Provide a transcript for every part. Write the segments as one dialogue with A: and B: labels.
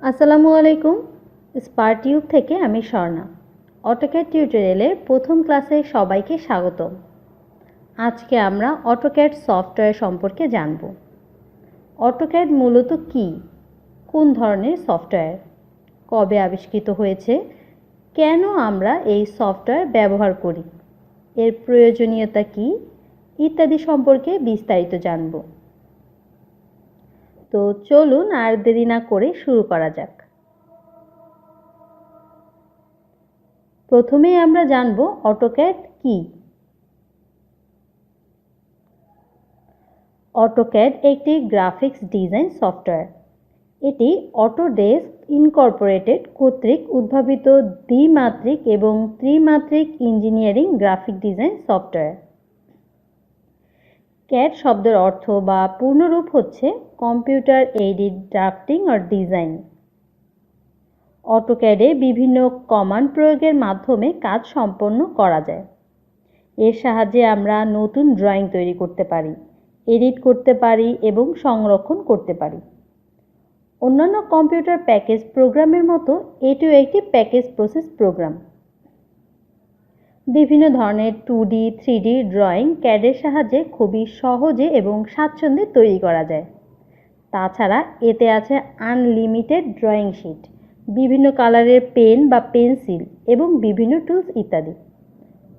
A: আসসালামু আলাইকুম। স্পার্ট টিউব থেকে আমি স্বর্ণা। অটোক্যাড টিউটোরিয়ালের প্রথম ক্লাসে সবাইকে স্বাগতম। আজকে আমরা অটোক্যাড সফটওয়্যার সম্পর্কে জানব। অটোক্যাড মূলত কী, কোন ধরনের সফটওয়্যার, কবে আবিষ্কৃত হয়েছে, কেন আমরা এই সফটওয়্যার ব্যবহার করি, এর প্রয়োজনীয়তা কী ইত্যাদি সম্পর্কে বিস্তারিত জানব। তো চলুন আর দেরি না করে শুরু করা যাক। প্রথমেই আমরা জানব অটোক্যাড কী। অটোক্যাড একটি গ্রাফিক্স ডিজাইন সফটওয়্যার। এটি অটোডেস্ক ইনকর্পোরেটেড কর্তৃক উদ্ভাবিত দ্বিমাত্রিক এবং ত্রিমাত্রিক engineering graphic design software. CAD শব্দের অর্থ বা পূর্ণরূপ হচ্ছে computer aided drafting or design. অটোক্যাডে বিভিন্ন কমান্ড প্রয়োগের মাধ্যমে কাজ সম্পন্ন করা যায়। এর সাহায্যে আমরা নতুন ড্রয়িং তৈরি করতে পারি, এডিট করতে পারি এবং সংরক্ষণ করতে পারি। অন্যান্য কম্পিউটার প্যাকেজ প্রোগ্রামের মতো এটিও একটি প্যাকেজ প্রসেস প্রোগ্রাম। বিভিন্ন ধরনের 2D, 3D ড্রয়িং ক্যাডের সাহায্যে খুবই সহজে এবং স্বাচ্ছন্দ্যে তৈরি করা যায়। তাছাড়া এতে আছে আনলিমিটেড ড্রয়িং শিট, বিভিন্ন কালারের পেন বা পেন্সিল এবং বিভিন্ন টুলস ইত্যাদি।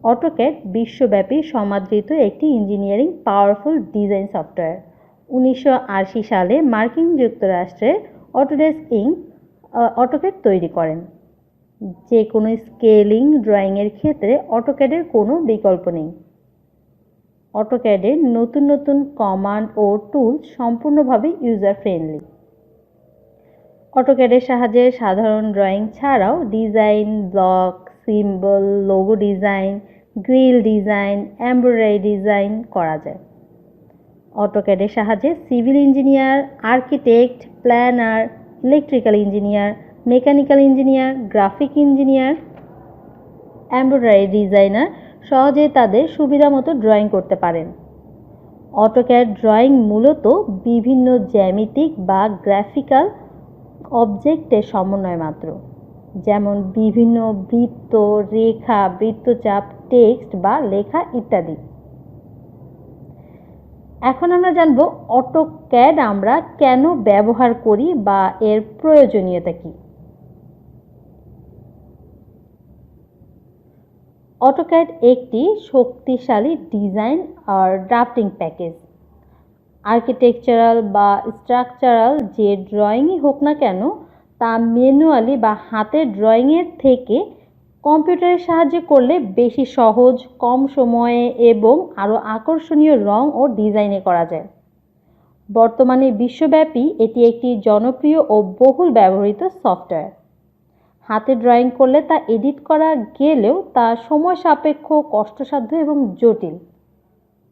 A: অটোক্যাড বিশ্বব্যাপী সমাদৃত একটি ইঞ্জিনিয়ারিং পাওয়ারফুল ডিজাইন সফটওয়্যার। 1980 সালে মার্কিন যুক্তরাষ্ট্রের অটোডেস্ক ইনক অটোক্যাড তৈরি করেন। যে কোনো স্কেলিং ড্রয়িংয়ের ক্ষেত্রে অটোক্যাডের কোনো বিকল্প নেই। অটোক্যাডের নতুন নতুন কমান্ড ও টুলস সম্পূর্ণভাবে ইউজার ফ্রেন্ডলি। অটোক্যাডের সাহায্যে সাধারণ ড্রয়িং ছাড়াও design, block, symbol, logo design, grill design, embroidery design করা যায়। অটোক্যাডের সাহায্যে civil engineer, architect, planner, electrical engineer, mechanical engineer, graphic engineer, embroidery designer সহজে তাদের সুবিধামতো ড্রয়িং করতে পারেন। অটোক্যাড ড্রয়িং মূলত বিভিন্ন জ্যামিতিক বা গ্রাফিক্যাল অবজেক্টের সমন্বয় মাত্র, যেমন বিভিন্ন বৃত্ত, রেখা, বৃত্তচাপ, টেক্সট বা লেখা ইত্যাদি। এখন আমরা জানব অটোক্যাড আমরা কেন ব্যবহার করি বা এর প্রয়োজনীয়তা কী। অটোক্যাড একটি শক্তিশালী ডিজাইন আর ড্রাফটিং প্যাকেজ। আর্কিটেকচারাল বা স্ট্রাকচারাল যে ড্রয়িংই হোক না কেন, তা ম্যানুয়ালি বা হাতের ড্রয়িংয়ের থেকে কম্পিউটারের সাহায্যে করলে বেশি সহজ, কম সময়ে এবং আরও আকর্ষণীয় রং ও ডিজাইনে করা যায়। বর্তমানে বিশ্বব্যাপী এটি একটি জনপ্রিয় ও বহুল ব্যবহৃত সফটওয়্যার। হাতে ড্রয়িং করলে তা এডিট করা গেলেও তা সময় সাপেক্ষ, কষ্টসাধ্য এবং জটিল।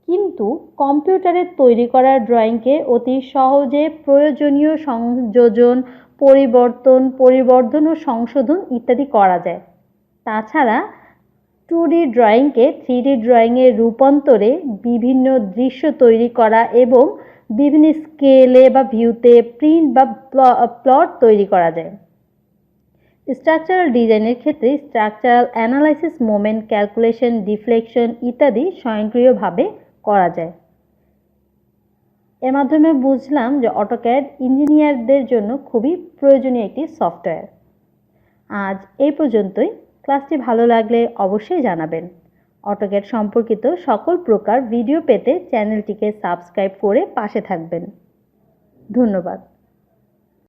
A: কিন্তু কম্পিউটারে তৈরি করা ড্রয়িংকে অতি সহজে প্রয়োজনীয় সংযোজন, পরিবর্ধন ও সংশোধন ইত্যাদি করা যায়। তাছাড়া 2D ড্রয়িংকে 3D ড্রয়িংয়ে রূপান্তরে বিভিন্ন দৃশ্য তৈরি করা এবং বিভিন্ন স্কেলে বা ভিউতে প্রিন্ট বা প্লট তৈরি করা যায়। স্ট্রাকচারাল ডিজাইনের ক্ষেত্রে structural analysis, moment calculation, deflection ইত্যাদি স্বয়ংক্রিয়ভাবে করা যায়। এর মাধ্যমে বুঝলাম যে অটোক্যাড ইঞ্জিনিয়ারদের জন্য খুবই প্রয়োজনীয় একটি সফটওয়্যার। আজ এই পর্যন্তই। ক্লাসটি ভালো লাগলে অবশ্যই জানাবেন। অটোক্যাড সম্পর্কিত সকল প্রকার ভিডিও পেতে চ্যানেলটিকে সাবস্ক্রাইব করে পাশে থাকবেন। ধন্যবাদ।